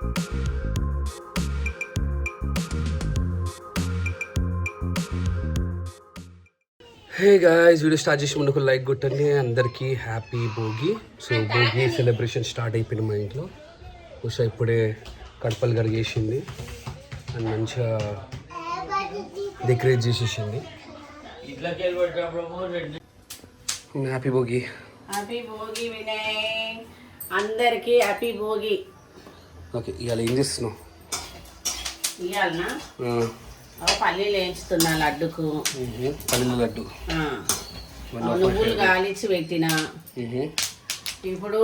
Hey guys, video start చేసి ముందుకు like కొట్టండి. అందరికీ happy Bhogi. So Bhogi celebration start అయిపోయింది మా ఇంట్లో. ఉషా ఇప్పుడే కడపలు కడిగేసింది అండ్ మంచిగా డెకరేట్ చేసేసింది. హ్యాపీ భోగి. హ్యాపీ భోగి వినయ్, అందరికీ హ్యాపీ భోగి. ఓకే, ఇవాళ ఏం చేస్తున్నావు? ఇవాళనా పల్లీలు వేయించుతున్నా లడ్డుకు. పల్లీల లడ్డు. నువ్వులు కాలిచ్చి పెట్టిన. ఇప్పుడు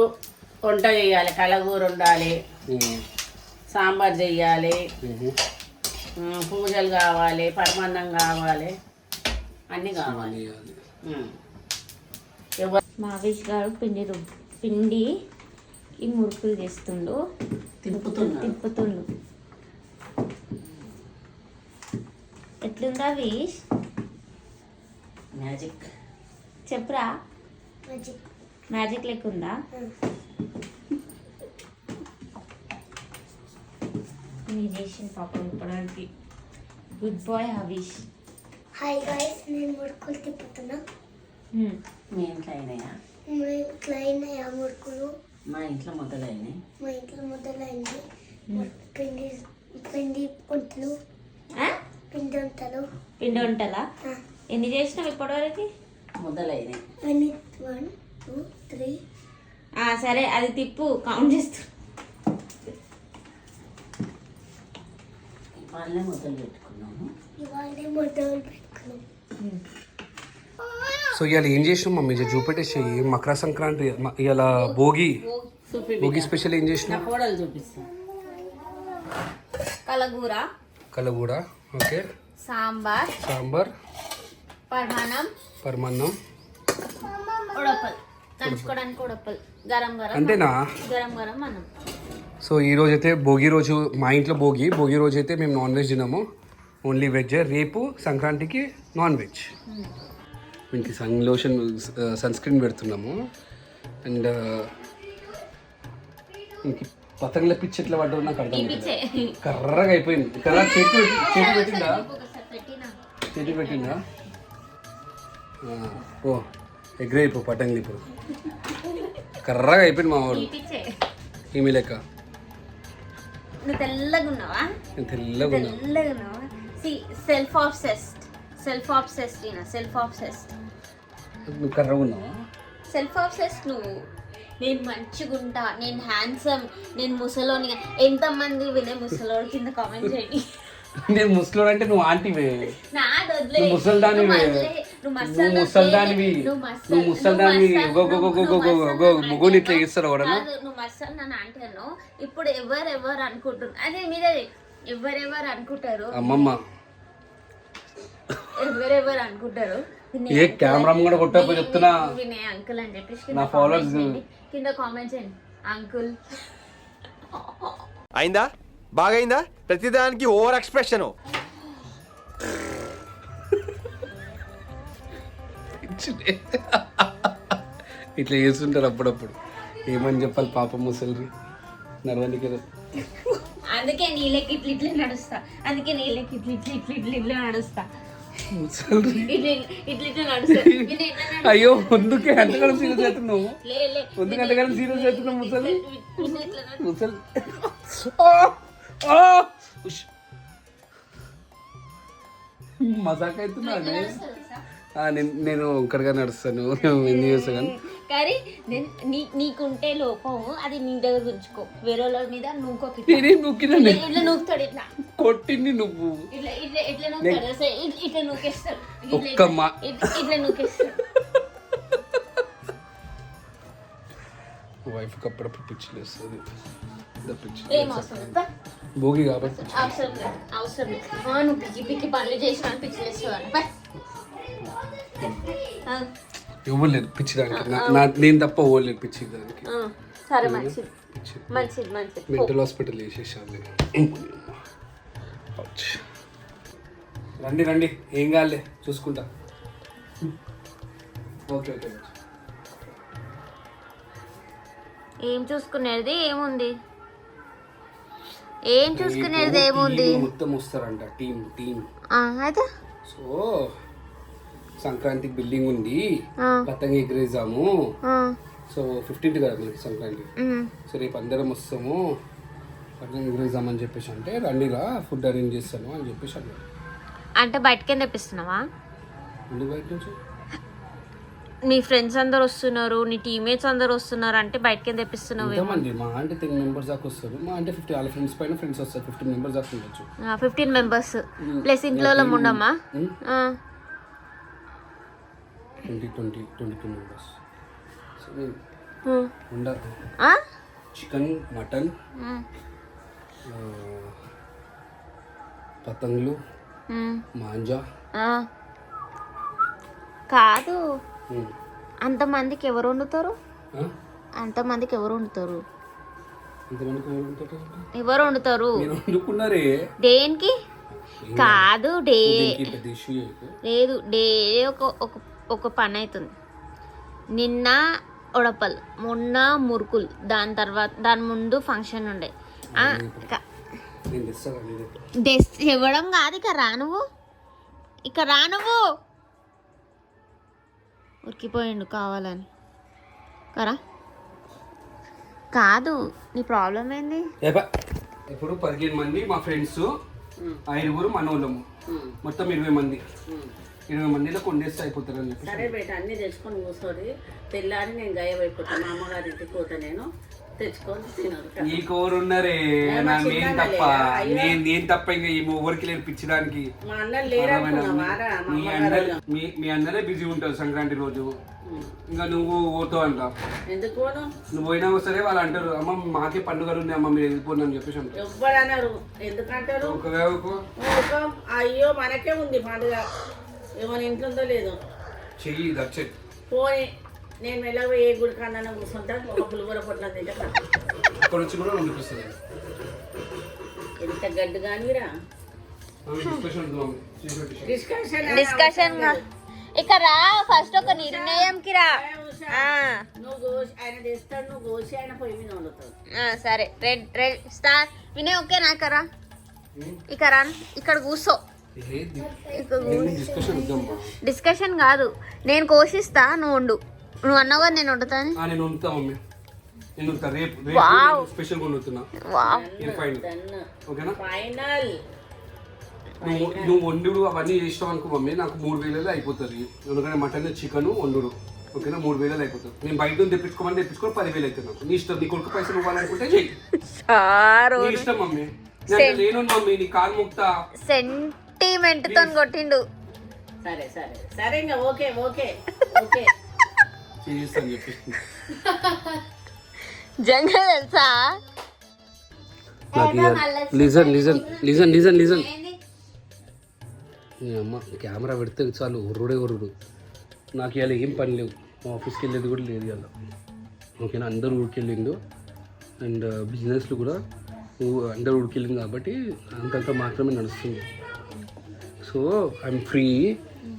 వంట చేయాలి, కలగూర ఉండాలి, సాంబార్ చెయ్యాలి, పూజలు కావాలి, పరమాన్నం కావాలి, అన్నీ కావాలి. మావేష్ గారు పిండి ఈ మురుకులు చేస్తుండు, తిప్పుతుండు. ఎట్లుందా వీష్? మ్యాజిక్ చెప్పురా. మ్యాజిక్ లెక్క ఉందా? నీ చేసిన పాపం ఇప్పటికి. Good boy Havish. Hi guys, నేను మురుకులు తిప్పుతున్నా. మీ ఇంట్లో అయినాయా? మా ఇంట్లో అయినాయా మురుకులు? మా ఇంట్లో మొదలైనాయి. మా ఇంట్లో మొదలైంది. పిండి పిండి వంటలు. పిండి వంటలు. పిండి వంటలా? ఎన్ని చేసినావు ఇప్పటివరకు? మొదలైనాయి. 1 2 3. సరే, అది తిప్పు, కౌంట్ చేస్తూ. ఇవాళనే మొదలు పెట్టుకున్నాము. ఇవాళనే మొదలు పెట్టుకున్నాం. సో ఇవాళ ఏం చేసినాం మమ్మీ? చూపెట్టేసి. మకర సంక్రాంతి ఇవాళ భోగి. భోగి స్పెషల్ ఏం చేసినా? కోడలు చూపిస్తా. కలగూర, ఓకే, సాంబార్, పరమాన్నం, ఉడపల్, నంచుకోవడానికి ఉడపల్, గరం అంతేనా? గరం అన్నం. సో ఈరోజు అయితే భోగి రోజు మా ఇంట్లో భోగి రోజు అయితే మేము నాన్ వెజ్ తినము, ఓన్లీ వెజ్. రేపు సంక్రాంతికి నాన్ వెజ్. దీనికి సన్ స్క్రీన్ పెడుతున్నాము. అండ్ ఇంక పతంగుల పిచ్చి ఎట్లా పడ్డా నాకు అర్థం కర్రగా అయిపోయింది. కర్ర చేతి పెట్టిందా? ఓ ఎగ్రే అయిపో పతంగులు ఇప్పుడు కర్రగా అయిపోయింది మా వాడు. ఈమె లెక్క నువ్వు తెల్లగా ఉన్నావా? సెల్ఫ్ ఆబ్సెస్డ్ నువ్వు కర్రగా ఉన్నావా? నువ్వు. నేను మంచిగుంటా, నేను హ్యాండ్సమ్, నేను ముసలోని. ఎంతమంది వినే ముసలోడు కింద కామెంట్ చేయండి. నేను ముసలోడు అంటే నువ్వు ఆంటీవే, ముసల్దానివి. ముగ్గురు ఇట్లా చేస్తారు ఎవరన్నా? నువ్వు మసలు నన్ను ఆంటీ అన్నావు. ఇప్పుడు ఎవరు అనుకుంటున్నారు? అదే మీరే ఎవరెవరు అనుకుంటారు? అమ్మమ్మ ఎవరెవరు అనుకుంటారు? ఏ కెమెరా కూడా కొట్టకపోయి చెప్తున్నా వినయ్ అంకుల్ అని చెప్పేసి నా ఫాలోవర్స్ కింద కామెంట్ చేయండి. అంకుల్ అయిందా? బాగైందా? ప్రతిదానికి ఓవర్ ఎక్స్ప్రెషన్. ఇట్లా చేస్తుంటారు అప్పుడప్పుడు. ఏమని చెప్పాలి పాపం ముసలి నడవని కదా. అందుకే నీళ్ళకి ఇట్లా నడుస్తా. అయ్యో, ముందుకే అంతగానో సీరియస్ అవుతున్నావు. ముందుకు అంతగానో సీరియస్ అవుతున్నావు ముసలి. మజాక్ అవుతున్నా. నేను ఒక్కడిగా నడుస్తాను, ఎందుకు చేస్తాను కానీ నీకుంటే లోపం అది నీ దగ్గర ఉంచుకో. వేరే వాళ్ళ మీద ఇట్లా నూకుతాడు, ఇట్లా కొట్టింది నువ్వు. ఇట్లా నూకుతాడు, ఇట్లా నూకేస్తాడు, ఇట్లా నూకేస్తాడు. వైఫ్ అప్పుడప్పుడు పిచ్చిలు వేస్తుంది. ఏం అవసరం భోగి కాబట్టి అవసరం లేదు. నువ్వు పిచ్చి పనులు చేసిన పిచ్చిలు వేస్తావు. ఇవ్వలేదు పిచ్చి దానికి, నేను తప్ప ఇవ్వలేదు పిచ్చి దానికి. సరే, మంచిది. మెంటల్ హాస్పిటల్ వేసేసాను. రండి, ఏం కాలే, చూసుకుంటా. ఓకే. ఏం చూసుకునేది ఏముంది? ఏం చూసుకునేది ఏముంది? టీం మొత్తం వస్తారంట, టీం. అయితే సో సంక్రాంతి బిల్డింగ్ ఉంది, పతంగ ఎగిరేసాము. సో 15th కదా మనకి సంక్రాంతి. సో రేపు అందరం వస్తాము, పతంగ ఎగిరేసామని చెప్పేసి అంటే రండిరా ఫుడ్ అరేంజ్ చేస్తాను అని చెప్పేసి అన్నారు. అంటే బయటకేం తెప్పిస్తున్నావా? ఎందుకు బయట నుంచి? నీ ఫ్రెండ్స్ అందరు వస్తున్నారు, నీ టీమ్మేట్స్ అందరు వస్తున్నారు అంటే బయటకేం తెప్పిస్తున్నావు? ఎంతమంది? మా అంటే 10 members దాకా వస్తారు. మా అంటే 50 వాళ్ళ ఫ్రెండ్స్ పైన ఫ్రెండ్స్ వస్తారు. 15 members దాకా ఉండొచ్చు. 15 members ప్లస్ ఇంట్లో ఉండమ్మా. 22 members. సో ఉండాలి. చికెన్, మటన్, పతంగులు, మాంజా. కాదు, అంతమందికి ఎవరు వండుతారు? ఎవరు వండుతారు? దేనికి? కాదు, లేదు, డే ఒక పని అవుతుంది. నిన్న ఉడపల్, మొన్న మురుకులు, దాని ముందు ఫంక్షన్ ఉండే. ఇవ్వడం కాదు, ఇక రా నువ్వు ఉరికిపోయిండు కావాలని కరా. కాదు, నీ ప్రాబ్లం ఏంది? ఇప్పుడు 15 మంది మా ఫ్రెండ్స్, 5 మనోళ్ళము, మొత్తం 20 మంది. 20 మందిలో కొండేస్తే అయిపోతారు అని చెప్పి. సరే బేట, అన్ని తెచ్చుకొని కూర్చోడి. తెల్లారి నేను గయమైపోతాను, మా అమ్మగారి ఇంటికి పోతా. నేను తెచ్చుకొని తినదు. ఈ కోరున్నారే, నేను తప్ప ఇంకా ఈ ఊరికి నేర్పించడానికి. మా అన్నలు లేరనుకున్నావారా? మీ అన్నలే బిజీ ఉంటారు సంక్రాంతి రోజు. ఇంకా నువ్వు పోతావు అంట. ఎందుకు? నువ్వు పోయినా సరే వాళ్ళు అంటారు, అమ్మ మాకే పండుగలు ఉన్నాయి అమ్మ, మీరు వెళ్ళిపోండి అని చెప్పేసి అంటారు. ఎవ్వరు అన్నారు. ఎందుకంటారు? అయ్యో మనకే ఉంది పండుగ, ఏమైనా ఇంట్లో ఉందో లేదో చెయ్యి దచ్చే పోయి. నేను వెళ్ళగా ఏ గుడి కన్నా కూర్చుంటా, ఒక పులిగూర పొట్ల తింటే అక్కడ వచ్చి కూడా పంపిస్తుంది. ఎంత గడ్డు కానిరా డిస్కషన్. ఇక రా, ఫస్ట్ ఒక నిర్ణయంకి రా. నువ్వు గోసి ఆయన తెస్తాడు, నువ్వు గోసి ఆయన పొయ్యి మీద వండుతావు. సరే, రెడ్ స్టార్ వినయ్. ఓకే నాకరా, ఇక రా, ఇక్కడ కూర్చో. డిస్కషన్ కాదు, నేను కోసిస్తా, నువ్వు వండు. నువ్వు అన్నావు కదా నేను వండుతాను. నేను వండుతా మమ్మీ, నేను రేపు స్పెషల్ వండుతున్నా. ఓకేనా? ఫైనల్. నువ్వు వండుడు అవన్నీ చేసినావు అనుకో మమ్మీ, నాకు 3000 అయిపోతుంది. ఎందుకంటే మటన్, చికెన్ వండుడు. ఓకేనా? 3000 అయిపోతుంది. నేను బయట తెప్పించుకోమని 10,000 అవుతుంది. నాకు నీ ఇష్టం. నీ కొడుకు పైసలు ఇవ్వాలనుకుంటే చెయ్యి, నీ ఇష్టం మమ్మీ. నేను మమ్మీ నీ కాలు ముక్తా. సెంటిమెంట్ తో కొట్టిండు. సరే సరే సరే, ఇంకా ఓకే ఓకే ఓకే చేస్తాను చెప్పి జంగా తెలుసా? లిజన్ అమ్మ, కెమెరా పెడితే చాలు ఉర్రుడు. నాకు ఇవాళ ఏం పని లేవు, మా ఆఫీస్కి వెళ్ళేది కూడా లేదు ఇవాళ. ఓకేనా? అందరూ ఊరికెళ్ళిండు, అండ్ బిజినెస్లు కూడా అందరూ ఊరికెళ్ళింది కాబట్టి అంతంత మాత్రమే నడుస్తుంది. So I'm free.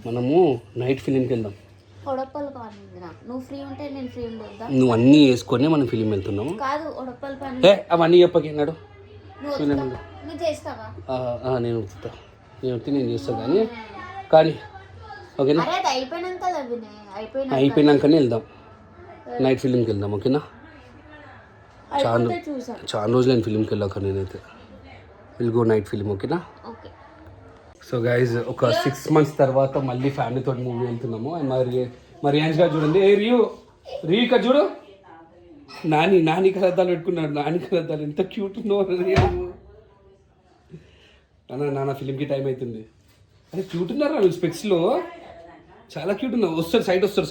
మనము నైట్ ఫిలింకి వెళ్దాం. నువ్వు ఫ్రీ ఉంటే నేను ఫ్రీ ఉండొద్దా? నువ్వు అన్నీ వేసుకొని మనం ఫిలిం వెళ్తున్నాము. కాదు, పని అవన్నీ చెప్పకి నాడు. నేను చేస్తా, నేను చేస్తాను కానీ ఓకేనా? అయిపోయినాకనే వెళ్దాం, నైట్ ఫిలింకి వెళ్దాం. ఓకేనా? చాలా రోజులు నేను ఫిలింకి వెళ్ళాక నేనైతే విల్ గో నైట్ ఫిలిం. ఓకేనా? సో గైజ్, ఒక 6 months తర్వాత మళ్ళీ ఫ్యామిలీతో మూవీ వెళ్తున్నాము. అండ్ మరి రియాన్స్ గారు చూడండి, రీక చూడు, నాని కలద్దాలు పెట్టుకున్నాడు. నాని కలద్దాలు ఎంత క్యూట్ ఉన్నావు. నాన్న ఫిలింకి టైం అవుతుంది. అరే క్యూట్ ఉన్నారా నువ్వు స్పెక్స్లో, చాలా క్యూట్ ఉన్నావు. వస్తారు సైడ్ వస్తారు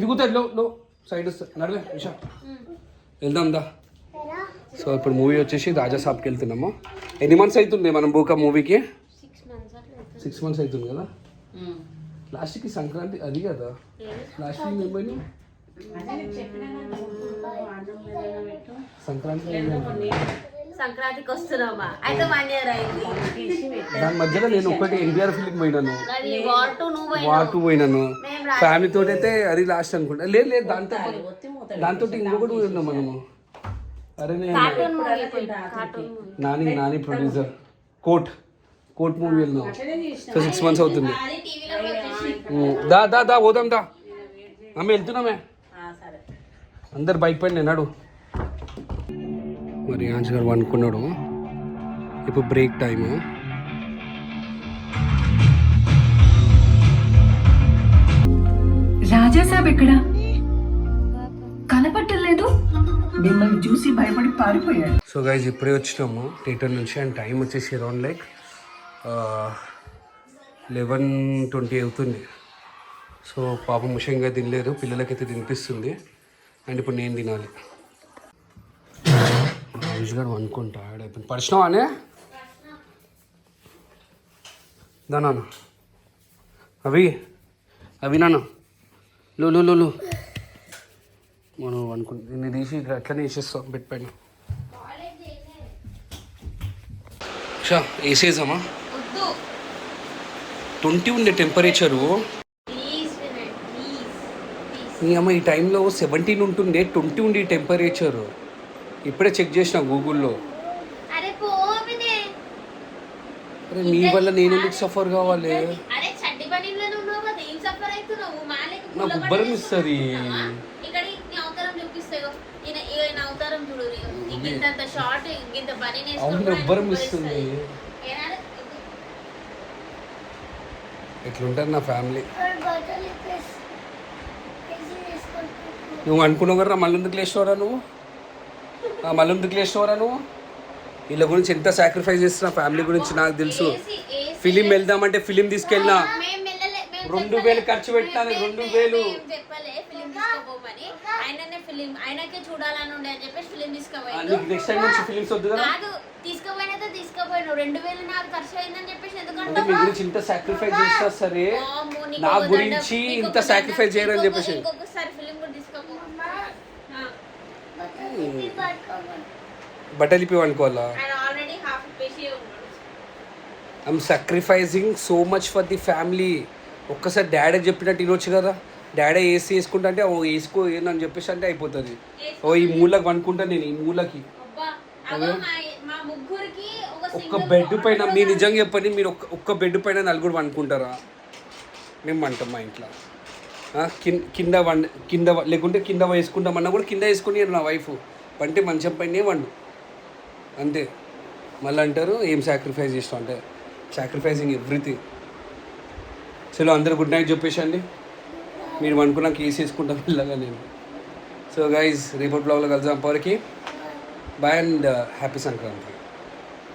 ఇరుగుతాడు లో సైడ్ వస్తారు. నడవే విషా, వెళ్దాం దా. సో ఇప్పుడు మూవీ వచ్చేసి రాజా సాబ్కి వెళ్తున్నాము. ఎన్ని మంత్స్ అవుతుంది మనం పోక మూవీకి? 6 months అవుతుంది కదా. లాస్ట్కి సంక్రాంతి అది కదా, లాస్ట్కి మేము పోయినాం సంక్రాంతికి వస్తున్నామా? అయితే 1 year అయింది. దాని మధ్యలో నేను ఒకటి ఎన్టీఆర్ ఫిలిం పోయినాను, వార్ 2 పోయినాను ఫ్యామిలీ తోటి. అయితే అది లాస్ట్ అనుకుంటా. లేదు దాంతో ఇంకొకటి ఉన్నాం మనము. అరే నేను cartoon movie cartoon movie Nani producer కోట్ మూవీ వెళ్దాం. సో 6 months అవుతుంది. అది టీవీలో వచ్చేసి దా పోదాం దా. అమ్మ వెళ్తున్నామే. సరే అందరు బైక్ పైన నడు. మరి ఆంజీ గారు అనుకున్నాడు ఇప్పుడు బ్రేక్ టైము. రాజాసాబ్ ఎక్కడ కనపట్టలేదు, మిమ్మల్ని చూసి భయపడి పారిపోయాడు. సో గైజ్ ఇప్పుడే వచ్చినాము థియేటర్ నుంచి అండ్ టైం వచ్చేసి అరౌండ్ లైక్ 11:20 అవుతుంది. సో పాపం ముఖ్యంగా తినలేదు, పిల్లలకైతే తినిపిస్తుంది అండ్ ఇప్పుడు నేను తినాలి. ఆయుష్ గారు అనుకుంటా అయిపోయింది. పరిచినావానే దానా అవి నాన్న లో మనం అనుకుంటా నేను తీసి అట్లనే వేసేస్తాం పెట్టిపోయినా. వేసేసామా? వద్దు 20 ఉండే టెంపరేచరు. ప్లీజ్ వినండి ప్లీజ్ నీ అమ్మ ఈ టైంలో 17 ఉంటుండే, 20 ఉండి టెంపరేచరు. ఇప్పుడే చెక్ చేసిన గూగుల్లో. అరే పో వినే అరే నీ వల్ల నేను ఎందుకు సఫర్ కావాలి? అరే చడ్డి పనిలో ఉన్నావు కదా ఏం సఫర్ అవుతున్నావు మాలకి నాకు ఉబ్బరం ఇస్తుంది. ఇక్కడ నీ అవతారం చూపిస్తాయో ఈయన అవతారం చూడు ఇంత షార్ట్ ఇంత పని అవును ఉబ్బరం ఇస్తుంది. ఎట్లుంటారు నా ఫ్యామిలీ. బట్టలు ఇప్పేసి వేసుకుంటాను. నువ్వు అనుకున్నావు కదా మళ్ళీ ఎందుకు లేచినవరా నువ్వు? మళ్ళీ ఎందుకు లేచినవరా నువ్వు? వీళ్ళ గురించి ఎంత సాక్రిఫైస్ చేస్తున్నా ఫ్యామిలీ గురించి నాకు తెలుసు. ఫిలిం వెళ్దామంటే ఫిలిం తీసుకెళ్ళినా 2,000 ఖర్చు పెట్టాను. 2,000 చెప్పలే ఫిలిం తీసుకోపోమని ఆయననే ఫిలిం ఆయనకే చూడాలని ఉండే అని చెప్పేసి ఫిలిం తీసుకోపోయాడు. నీకు నెక్స్ట్ టైం నుంచి ఫిలిమ్స్ వద్దు కదా. కాదు తీసుకోపోయినైతే తీసుకోపోయాను 2,000 నాకు ఖర్చు అయిందని చెప్పేసి అంటే ఎందుకంటే మీ గురించి ఇంత సాక్రిఫైస్ చేస్తా సరే నా గురించి ఇంత సాక్రిఫైస్ చేయరని చెప్పేసి ఇంకొకసారి ఫిలిం కూడా తీసుకోపో. బట్టలు ఇప్పి అనుకోవాలా? ఆయన ఆల్రెడీ హాఫ్ పేసి ఉన్నాడు. I'm sacrificing so much for the family. ఒక్కసారి డాడీ చెప్పినట్టు వినొచ్చు కదా. డాడీ ఏసీ వేసుకుంటా అంటే ఓ వేసుకో ఏందని చెప్పేసి అంటే అయిపోతుంది. ఓ ఈ మూలకి అనుకుంటా నేను ఈ మూలకి అబ్బా అగో మా ముగ్గురికి ఒక్క బెడ్ పైన మీరు నిజంగా చెప్పండి, మీరు ఒక్క బెడ్ పైన నలుగురు అనుకుంటారా? మేము అంటాం మా ఇంట్లో కింద లేకుంటే కింద వేసుకుంటామన్నా కూడా కింద వేసుకుని నా వైఫ్ పంటే మంచం పైనే వండు అంతే. మళ్ళీ అంటారు ఏం సాక్రిఫైస్ చేస్తాం అంటే సాక్రిఫైసింగ్ ఎవ్రీథింగ్. చలో అందరూ గుడ్ నైట్ చెప్పేసండి. మీరు అనుకున్నాక ఏసీ వేసుకుంటాం వెళ్ళగా నేను. సో గైజ్ రేపటి బ్లాగ్లో కలుద్దాం. పవర్కి బాయ్ అండ్ హ్యాపీ సంక్రాంతి.